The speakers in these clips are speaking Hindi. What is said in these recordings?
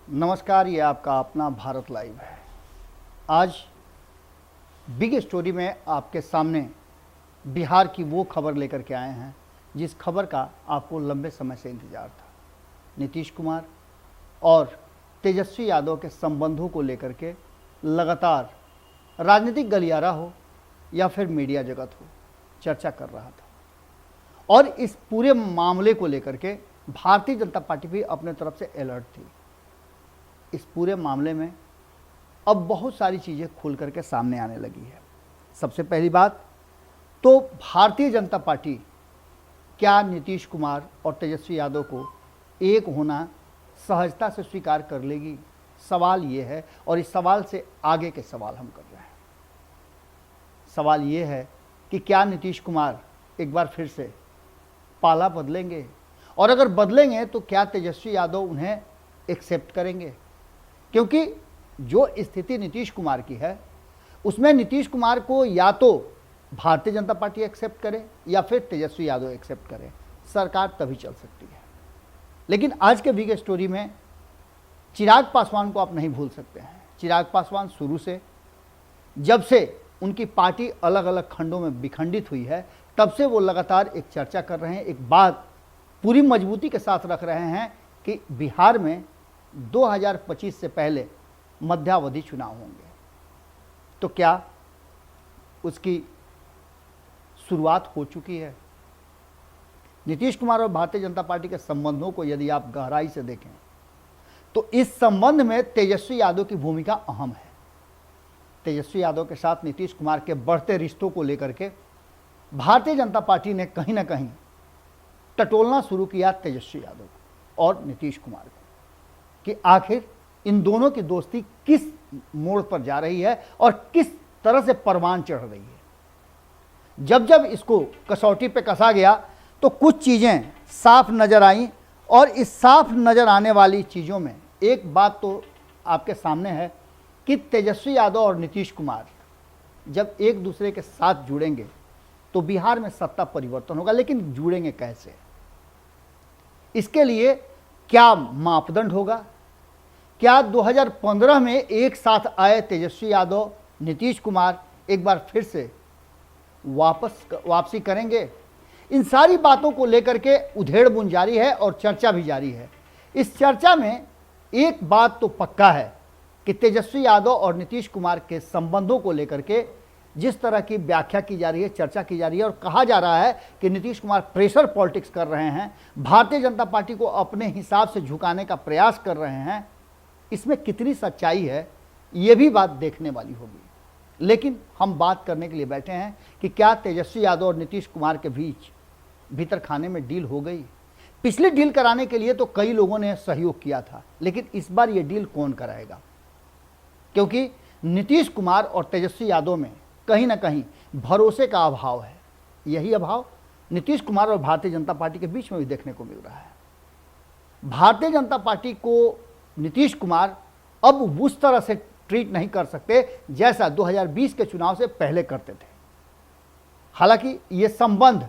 नमस्कार, ये आपका अपना भारत लाइव है। आज बिग स्टोरी में आपके सामने बिहार की वो खबर लेकर के आए हैं जिस खबर का आपको लंबे समय से इंतजार था। नीतीश कुमार और तेजस्वी यादव के संबंधों को लेकर के लगातार राजनीतिक गलियारा हो या फिर मीडिया जगत हो, चर्चा कर रहा था और इस पूरे मामले को लेकर के भारतीय जनता पार्टी भी अपने तरफ से अलर्ट थी। इस पूरे मामले में अब बहुत सारी चीज़ें खुल करके सामने आने लगी है। सबसे पहली बात तो भारतीय जनता पार्टी क्या नीतीश कुमार और तेजस्वी यादव को एक होना सहजता से स्वीकार कर लेगी? सवाल ये है और इस सवाल से आगे के सवाल हम कर रहे हैं। सवाल ये है कि क्या नीतीश कुमार एक बार फिर से पाला बदलेंगे, और अगर बदलेंगे तो क्या तेजस्वी यादव उन्हें एक्सेप्ट करेंगे? क्योंकि जो स्थिति नीतीश कुमार की है उसमें नीतीश कुमार को या तो भारतीय जनता पार्टी एक्सेप्ट करे या फिर तेजस्वी यादव एक्सेप्ट करे, सरकार तभी चल सकती है। लेकिन आज के बिग स्टोरी में चिराग पासवान को आप नहीं भूल सकते हैं। चिराग पासवान शुरू से, जब से उनकी पार्टी अलग अलग खंडों में विखंडित हुई है, तब से वो लगातार एक चर्चा कर रहे हैं, एक बात पूरी मजबूती के साथ रख रहे हैं कि बिहार में 2025 से पहले मध्यावधि चुनाव होंगे। तो क्या उसकी शुरुआत हो चुकी है? नीतीश कुमार और भारतीय जनता पार्टी के संबंधों को यदि आप गहराई से देखें तो इस संबंध में तेजस्वी यादव की भूमिका अहम है। तेजस्वी यादव के साथ नीतीश कुमार के बढ़ते रिश्तों को लेकर के भारतीय जनता पार्टी ने कहीं ना कहीं टटोलना शुरू किया तेजस्वी यादव को और नीतीश कुमार को कि आखिर इन दोनों की दोस्ती किस मोड़ पर जा रही है और किस तरह से परवान चढ़ रही है। जब जब इसको कसौटी पे कसा गया तो कुछ चीज़ें साफ नज़र आईं और इस साफ नज़र आने वाली चीज़ों में एक बात तो आपके सामने है कि तेजस्वी यादव और नीतीश कुमार जब एक दूसरे के साथ जुड़ेंगे तो बिहार में सत्ता परिवर्तन होगा। लेकिन जुड़ेंगे कैसे? इसके लिए क्या मापदंड होगा? क्या 2015 में एक साथ आए तेजस्वी यादव नीतीश कुमार एक बार फिर से वापसी करेंगे? इन सारी बातों को लेकर के उधेड़-बुन जारी है और चर्चा भी जारी है। इस चर्चा में एक बात तो पक्का है कि तेजस्वी यादव और नीतीश कुमार के संबंधों को लेकर के जिस तरह की व्याख्या की जा रही है, चर्चा की जा रही है और कहा जा रहा है कि नीतीश कुमार प्रेशर पॉलिटिक्स कर रहे हैं, भारतीय जनता पार्टी को अपने हिसाब से झुकाने का प्रयास कर रहे हैं, इसमें कितनी सच्चाई है ये भी बात देखने वाली होगी। लेकिन हम बात करने के लिए बैठे हैं कि क्या तेजस्वी यादव और नीतीश कुमार के बीच भीतर खाने में डील हो गई? पिछली डील कराने के लिए तो कई लोगों ने सहयोग किया था, लेकिन इस बार ये डील कौन कराएगा? क्योंकि नीतीश कुमार और तेजस्वी यादव में कहीं ना कहीं भरोसे का अभाव है। यही अभाव नीतीश कुमार और भारतीय जनता पार्टी के बीच में भी देखने को मिल रहा है। भारतीय जनता पार्टी को नीतीश कुमार अब उस तरह से ट्रीट नहीं कर सकते जैसा 2020 के चुनाव से पहले करते थे। हालांकि ये संबंध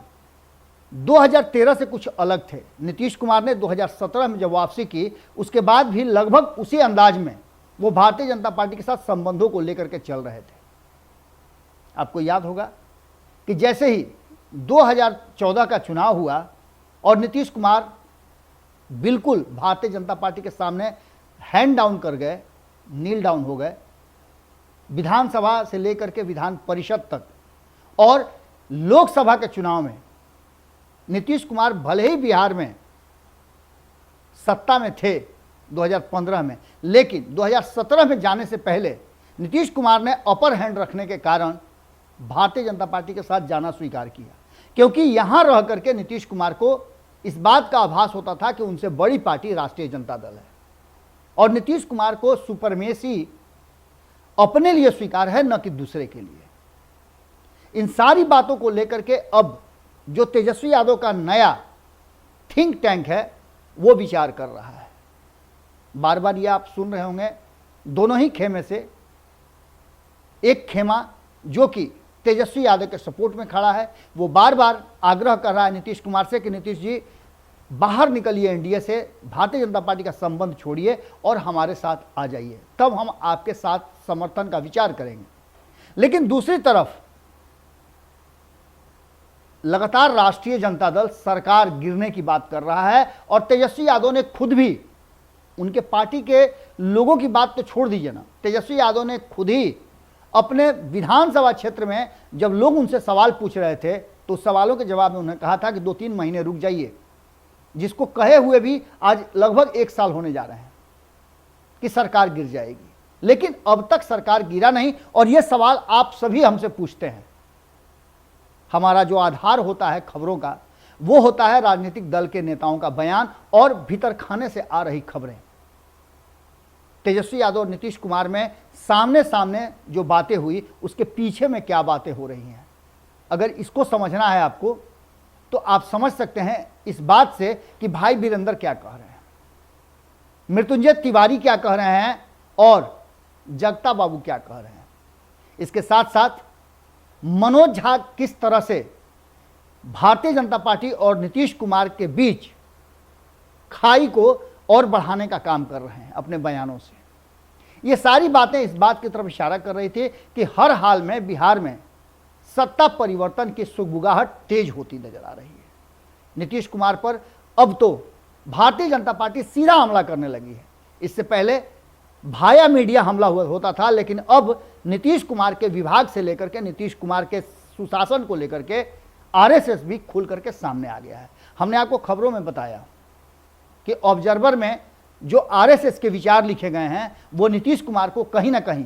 2013 से कुछ अलग थे। नीतीश कुमार ने 2017 में जब वापसी की, उसके बाद भी लगभग उसी अंदाज में वो भारतीय जनता पार्टी के साथ संबंधों को लेकर के चल रहे थे। आपको याद होगा कि जैसे ही 2014 का चुनाव हुआ और नीतीश कुमार बिल्कुल भारतीय जनता पार्टी के सामने हैंड डाउन कर गए, नील डाउन हो गए, विधानसभा से लेकर के विधान परिषद तक, और लोकसभा के चुनाव में नीतीश कुमार भले ही बिहार में सत्ता में थे 2015 में, लेकिन 2017 में जाने से पहले नीतीश कुमार ने अपर हैंड रखने के कारण भारतीय जनता पार्टी के साथ जाना स्वीकार किया, क्योंकि यहां रह करके नीतीश कुमार को इस बात का आभास होता था कि उनसे बड़ी पार्टी राष्ट्रीय जनता दल है और नीतीश कुमार को सुपरमेसी अपने लिए स्वीकार है, न कि दूसरे के लिए। इन सारी बातों को लेकर के अब जो तेजस्वी यादव का नया थिंक टैंक है वो विचार कर रहा है। बार बार ये आप सुन रहे होंगे, दोनों ही खेमे से एक खेमा जो कि तेजस्वी यादव के सपोर्ट में खड़ा है, वो बार बार आग्रह कर रहा है नीतीश कुमार से कि नीतीश जी बाहर निकलिए एनडीए से, भारतीय जनता पार्टी का संबंध छोड़िए और हमारे साथ आ जाइए, तब हम आपके साथ समर्थन का विचार करेंगे। लेकिन दूसरी तरफ लगातार राष्ट्रीय जनता दल सरकार गिरने की बात कर रहा है और तेजस्वी यादव ने खुद भी, उनके पार्टी के लोगों की बात तो छोड़ दीजिए ना, तेजस्वी यादव ने खुद ही अपने विधानसभा क्षेत्र में जब लोग उनसे सवाल पूछ रहे थे तो सवालों के जवाब में उन्होंने कहा था कि 2-3 महीने रुक जाइए, जिसको कहे हुए भी आज लगभग 1 साल होने जा रहे हैं कि सरकार गिर जाएगी। लेकिन अब तक सरकार गिरा नहीं और यह सवाल आप सभी हमसे पूछते हैं। हमारा जो आधार होता है खबरों का, वो होता है राजनीतिक दल के नेताओं का बयान और भीतर खाने से आ रही खबरें। तेजस्वी यादव और नीतीश कुमार में सामने सामने जो बातें हुई, उसके पीछे में क्या बातें हो रही हैं, अगर इसको समझना है आपको तो आप समझ सकते हैं इस बात से कि भाई वीरेंद्र क्या कह रहे हैं, मृत्युंजय तिवारी क्या कह रहे हैं और जगता बाबू क्या कह रहे हैं। इसके साथ साथ मनोज झा किस तरह से भारतीय जनता पार्टी और नीतीश कुमार के बीच खाई को और बढ़ाने का काम कर रहे हैं अपने बयानों से। ये सारी बातें इस बात की तरफ इशारा कर रही थी कि हर हाल में बिहार में सत्ता परिवर्तन की सुगबुगाहट तेज होती नजर आ रही है। नीतीश कुमार पर अब तो भारतीय जनता पार्टी सीधा हमला करने लगी है। इससे पहले भाया मीडिया हमला होता था, लेकिन अब नीतीश कुमार के विभाग से लेकर के नीतीश कुमार के सुशासन को लेकर के आरएसएस भी खुल करके सामने आ गया है। हमने आपको खबरों में बताया कि ऑब्जर्वर में जो आरएसएस के विचार लिखे गए हैं वो नीतीश कुमार को कहीं ना कहीं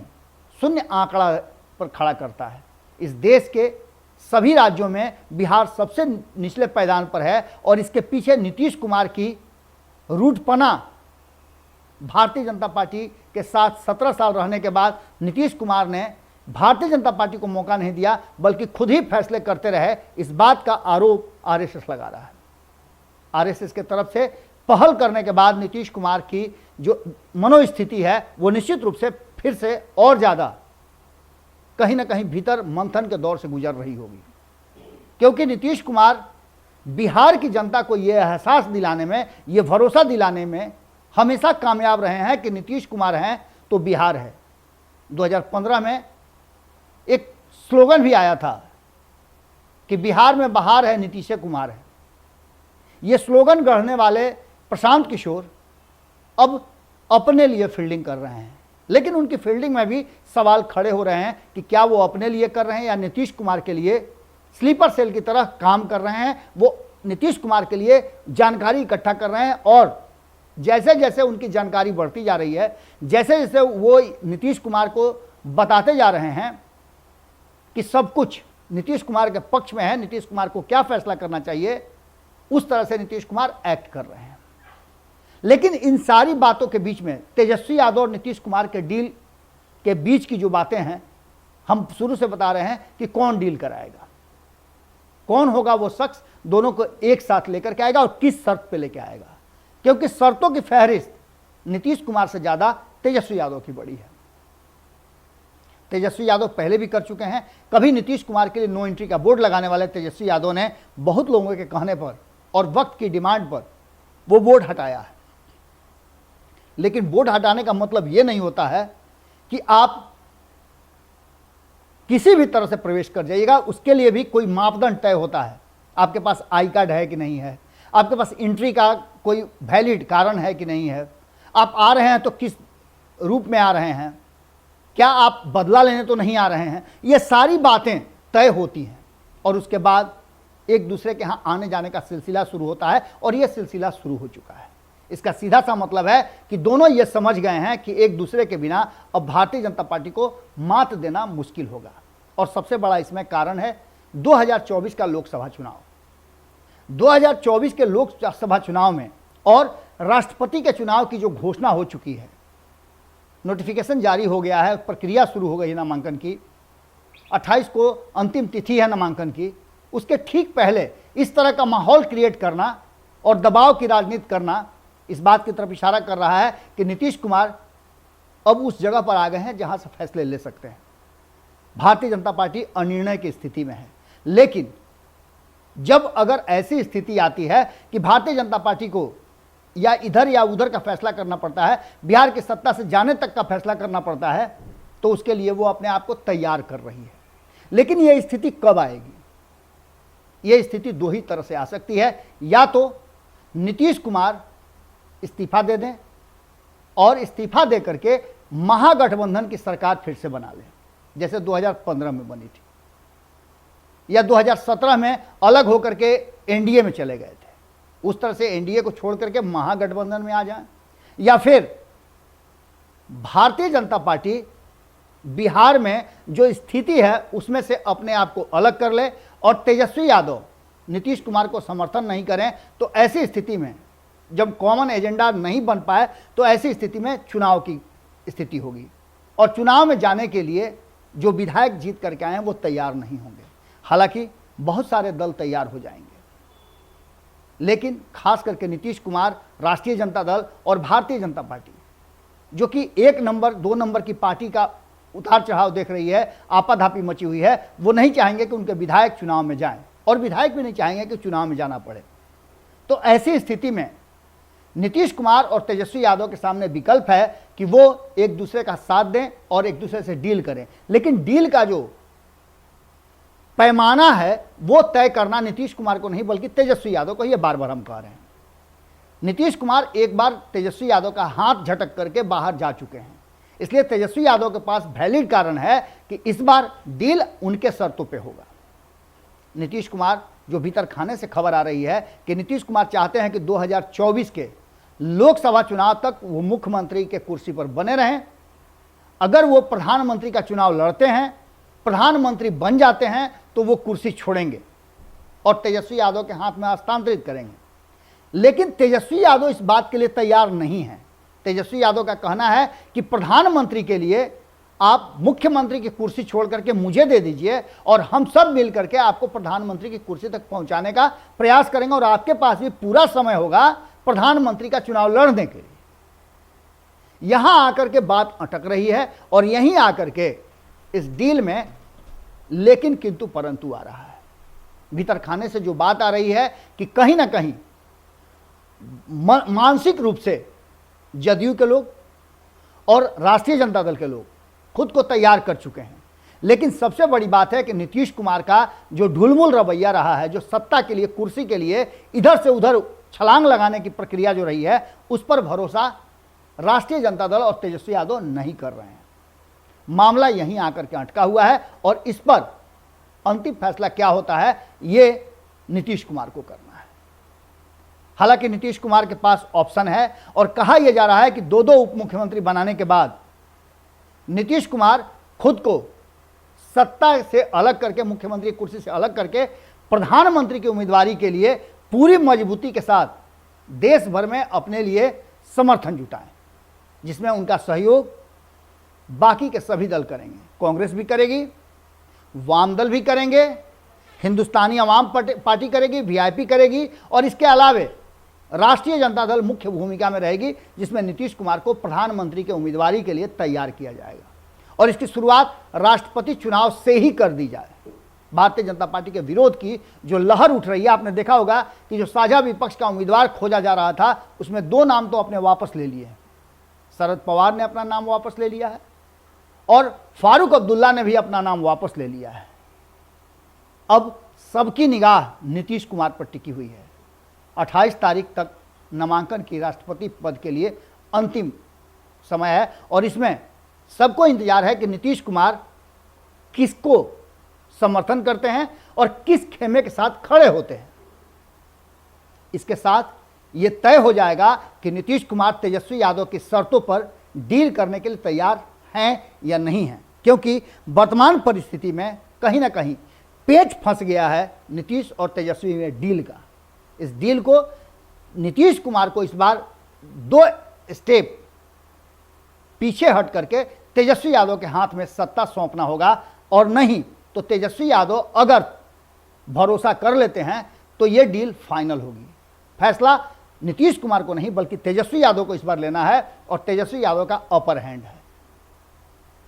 शून्य आंकड़ा पर खड़ा करता है। इस देश के सभी राज्यों में बिहार सबसे निचले पायदान पर है और इसके पीछे नीतीश कुमार की रूठपना, भारतीय जनता पार्टी के साथ 17 साल रहने के बाद नीतीश कुमार ने भारतीय जनता पार्टी को मौका नहीं दिया बल्कि खुद ही फैसले करते रहे, इस बात का आरोप आरएसएस लगा रहा है। आरएसएस के तरफ से पहल करने के बाद नीतीश कुमार की जो मनोस्थिति है वो निश्चित रूप से फिर से और ज़्यादा कहीं ना कहीं भीतर मंथन के दौर से गुजर रही होगी, क्योंकि नीतीश कुमार बिहार की जनता को यह एहसास दिलाने में, यह भरोसा दिलाने में हमेशा कामयाब रहे हैं कि नीतीश कुमार हैं तो बिहार है। 2015 में एक स्लोगन भी आया था कि बिहार में बहार है, नीतीश कुमार है। ये स्लोगन गढ़ने वाले प्रशांत किशोर अब अपने लिए फील्डिंग कर रहे हैं, लेकिन उनकी फील्डिंग में भी सवाल खड़े हो रहे हैं कि क्या वो अपने लिए कर रहे हैं या नीतीश कुमार के लिए स्लीपर सेल की तरह काम कर रहे हैं। वो नीतीश कुमार के लिए जानकारी इकट्ठा कर रहे हैं और जैसे जैसे उनकी जानकारी बढ़ती जा रही है, जैसे जैसे वो नीतीश कुमार को बताते जा रहे हैं कि सब कुछ नीतीश कुमार के पक्ष में है, नीतीश कुमार को क्या फैसला करना चाहिए, उस तरह से नीतीश कुमार एक्ट कर रहे हैं। लेकिन इन सारी बातों के बीच में तेजस्वी यादव और नीतीश कुमार के डील के बीच की जो बातें हैं, हम शुरू से बता रहे हैं कि कौन डील कराएगा, कौन होगा वो शख्स दोनों को एक साथ लेकर के आएगा और किस शर्त पे लेकर आएगा, क्योंकि शर्तों की फहरिस्त नीतीश कुमार से ज़्यादा तेजस्वी यादव की बड़ी है। तेजस्वी यादव पहले भी कर चुके हैं, कभी नीतीश कुमार के लिए नो एंट्री का बोर्ड लगाने वाले तेजस्वी यादव ने बहुत लोगों के कहने पर और वक्त की डिमांड पर वो बोर्ड हटाया है। लेकिन बोर्ड हटाने का मतलब ये नहीं होता है कि आप किसी भी तरह से प्रवेश कर जाइएगा, उसके लिए भी कोई मापदंड तय होता है। आपके पास आई कार्ड है कि नहीं है, आपके पास एंट्री का कोई वैलिड कारण है कि नहीं है, आप आ रहे हैं तो किस रूप में आ रहे हैं, क्या आप बदला लेने तो नहीं आ रहे हैं, ये सारी बातें तय होती हैं और उसके बाद एक दूसरे के यहाँ आने जाने का सिलसिला शुरू होता है और ये सिलसिला शुरू हो चुका है। इसका सीधा सा मतलब है कि दोनों ये समझ गए हैं कि एक दूसरे के बिना अब भारतीय जनता पार्टी को मात देना मुश्किल होगा। और सबसे बड़ा इसमें कारण है 2024 का लोकसभा चुनाव। 2024 के लोकसभा चुनाव में और राष्ट्रपति के चुनाव की जो घोषणा हो चुकी है, नोटिफिकेशन जारी हो गया है, प्रक्रिया शुरू हो गई है नामांकन की, 28 को अंतिम तिथि है नामांकन की। उसके ठीक पहले इस तरह का माहौल क्रिएट करना और दबाव की राजनीति करना इस बात की तरफ इशारा कर रहा है कि नीतीश कुमार अब उस जगह पर आ गए हैं जहां से फैसले ले सकते हैं। भारतीय जनता पार्टी अनिर्णय की स्थिति में है, लेकिन जब अगर ऐसी स्थिति आती है कि भारतीय जनता पार्टी को या इधर या उधर का फैसला करना पड़ता है, बिहार की सत्ता से जाने तक का फैसला करना पड़ता है, तो उसके लिए वो अपने आप को तैयार कर रही है। लेकिन यह स्थिति कब आएगी? यह स्थिति दो ही तरह से आ सकती है। या तो नीतीश कुमार इस्तीफा दे दें और इस्तीफा दे करके महागठबंधन की सरकार फिर से बना लें, जैसे 2015 में बनी थी, या 2017 में अलग होकर के एनडीए में चले गए थे, उस तरह से एनडीए को छोड़ करके महागठबंधन में आ जाएं। या फिर भारतीय जनता पार्टी बिहार में जो स्थिति है उसमें से अपने आप को अलग कर ले और तेजस्वी यादव नीतीश कुमार को समर्थन नहीं करें, तो ऐसी स्थिति में जब कॉमन एजेंडा नहीं बन पाए तो ऐसी स्थिति में चुनाव की स्थिति होगी और चुनाव में जाने के लिए जो विधायक जीत करके आए हैं वो तैयार नहीं होंगे। हालांकि बहुत सारे दल तैयार हो जाएंगे, लेकिन खास करके नीतीश कुमार, राष्ट्रीय जनता दल और भारतीय जनता पार्टी, जो कि 1 नंबर 2 नंबर की पार्टी का उतार चढ़ाव देख रही है, आपाधापी मची हुई है, वो नहीं चाहेंगे कि उनके विधायक चुनाव में जाएं और विधायक भी नहीं चाहेंगे कि चुनाव में जाना पड़े। तो ऐसी स्थिति में नीतीश कुमार और तेजस्वी यादव के सामने विकल्प है कि वो एक दूसरे का साथ दें और एक दूसरे से डील करें। लेकिन डील का जो पैमाना है वो तय करना नीतीश कुमार को नहीं बल्कि तेजस्वी यादव को, ये बार बार हम कह रहे हैं। नीतीश कुमार एक बार तेजस्वी यादव का हाथ झटक करके बाहर जा चुके हैं, इसलिए तेजस्वी यादव के पास वैलिड कारण है कि इस बार डील उनके शर्तों पे होगा। नीतीश कुमार, जो भीतर खाने से खबर आ रही है कि नीतीश कुमार चाहते हैं कि 2024 के लोकसभा चुनाव तक वो मुख्यमंत्री के कुर्सी पर बने रहें। अगर वो प्रधानमंत्री का चुनाव लड़ते हैं, प्रधानमंत्री बन जाते हैं, तो वो कुर्सी छोड़ेंगे और तेजस्वी यादव के हाथ में हस्तांतरित करेंगे। लेकिन तेजस्वी यादव इस बात के लिए तैयार नहीं है। तेजस्वी यादव का कहना है कि प्रधानमंत्री के लिए आप मुख्यमंत्री की कुर्सी छोड़ करके मुझे दे दीजिए और हम सब मिल करके आपको प्रधानमंत्री की कुर्सी तक पहुंचाने का प्रयास करेंगे और आपके पास भी पूरा समय होगा प्रधानमंत्री का चुनाव लड़ने के लिए। यहां आकर के बात अटक रही है और यहीं आकर के इस डील में लेकिन किंतु परंतु आ रहा है। भीतर खाने से जो बात आ रही है कि कहीं ना कहीं मानसिक रूप से जदयू के लोग और राष्ट्रीय जनता दल के लोग खुद को तैयार कर चुके हैं। लेकिन सबसे बड़ी बात है कि नीतीश कुमार का जो ढुलमुल रवैया रहा है, जो सत्ता के लिए, कुर्सी के लिए इधर से उधर छलांग लगाने की प्रक्रिया जो रही है, उस पर भरोसा राष्ट्रीय जनता दल और तेजस्वी यादव नहीं कर रहे हैं। मामला यहीं आकर के अटका हुआ है और इस पर अंतिम फैसला क्या होता है ये नीतीश कुमार को करना है। हालांकि नीतीश कुमार के पास ऑप्शन है और कहा यह जा रहा है कि 2 उप मुख्यमंत्री बनाने के बाद नीतीश कुमार खुद को सत्ता से अलग करके, मुख्यमंत्री कुर्सी से अलग करके प्रधानमंत्री की उम्मीदवारी के लिए पूरी मजबूती के साथ देश भर में अपने लिए समर्थन जुटाएं, जिसमें उनका सहयोग बाकी के सभी दल करेंगे। कांग्रेस भी करेगी, वाम दल भी करेंगे, हिंदुस्तानी अवाम पार्टी करेगी, वीआईपी करेगी और इसके अलावे राष्ट्रीय जनता दल मुख्य भूमिका में रहेगी, जिसमें नीतीश कुमार को प्रधानमंत्री के उम्मीदवारी के लिए तैयार किया जाएगा और इसकी शुरुआत राष्ट्रपति चुनाव से ही कर दी जाए। भारतीय जनता पार्टी के विरोध की जो लहर उठ रही है, आपने देखा होगा कि जो साझा विपक्ष का उम्मीदवार खोजा जा रहा था उसमें 2 नाम तो अपने वापस ले लिए हैं। शरद पवार ने अपना नाम वापस ले लिया है और फारूक अब्दुल्ला ने भी अपना नाम वापस ले लिया है। अब सबकी निगाह नीतीश कुमार पर टिकी हुई है। 28 तारीख तक नामांकन की राष्ट्रपति पद के लिए अंतिम समय है और इसमें सबको इंतजार है कि नीतीश कुमार किसको समर्थन करते हैं और किस खेमे के साथ खड़े होते हैं। इसके साथ ये तय हो जाएगा कि नीतीश कुमार तेजस्वी यादव की शर्तों पर डील करने के लिए तैयार हैं या नहीं हैं, क्योंकि वर्तमान परिस्थिति में कहीं ना कहीं पेच फंस गया है नीतीश और तेजस्वी में डील का। इस डील को नीतीश कुमार को इस बार 2 स्टेप पीछे हट करके तेजस्वी यादव के हाथ में सत्ता सौंपना होगा और नहीं तो तेजस्वी यादव अगर भरोसा कर लेते हैं तो ये डील फाइनल होगी। फैसला नीतीश कुमार को नहीं बल्कि तेजस्वी यादव को इस बार लेना है और तेजस्वी यादव का अपर हैंड है।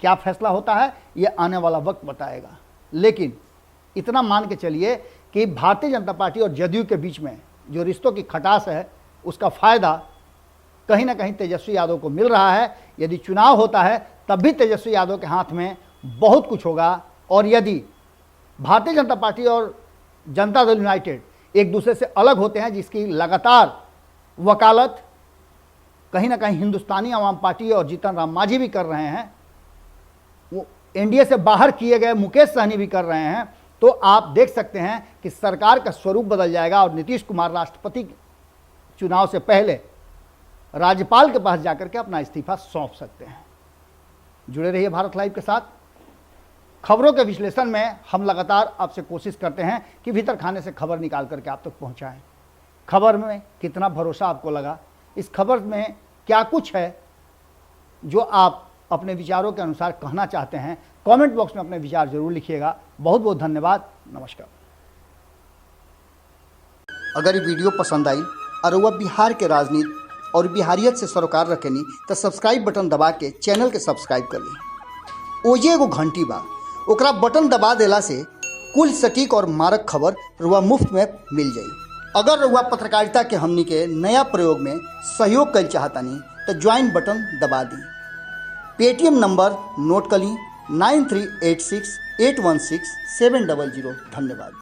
क्या फैसला होता है ये आने वाला वक्त बताएगा, लेकिन इतना मान के चलिए कि भारतीय जनता पार्टी और जदयू के बीच में जो रिश्तों की खटास है उसका फ़ायदा कहीं ना कहीं तेजस्वी यादव को मिल रहा है। यदि चुनाव होता है तब भी तेजस्वी यादव के हाथ में बहुत कुछ होगा, और यदि भारतीय जनता पार्टी और जनता दल यूनाइटेड एक दूसरे से अलग होते हैं, जिसकी लगातार वकालत कहीं ना कहीं हिंदुस्तानी आवाम पार्टी और जीतन राम मांझी भी कर रहे हैं, वो एनडीए से बाहर किए गए मुकेश सहनी भी कर रहे हैं, तो आप देख सकते हैं कि सरकार का स्वरूप बदल जाएगा और नीतीश कुमार राष्ट्रपति चुनाव से पहले राज्यपाल के पास जाकर के अपना इस्तीफा सौंप सकते हैं। जुड़े रहिए भारत लाइव के साथ। खबरों के विश्लेषण में हम लगातार आपसे कोशिश करते हैं कि भीतर खाने से खबर निकाल करके आप तक पहुंचाएं। खबर में कितना भरोसा आपको लगा, इस खबर में क्या कुछ है जो आप अपने विचारों के अनुसार कहना चाहते हैं, कमेंट बॉक्स में अपने विचार जरूर लिखिएगा। बहुत बहुत धन्यवाद, नमस्कार। अगर ये वीडियो पसंद आई और वह बिहार के राजनीति और बिहारियत से सरोकार रखेनी तो सब्सक्राइब बटन दबा के चैनल के सब्सक्राइब कर ली। ओजे एगो घंटी बा, ओकरा बटन दबा देला से कुल सटीक और मारक खबर रुआ मुफ्त में मिल जाई। अगर रुआ पत्रकारिता के हमनी के नया प्रयोग में सहयोग कर चाहतानी तो ज्वाइन बटन दबा दी। पेटीएम नंबर नोट कर ली 9386816700। धन्यवाद।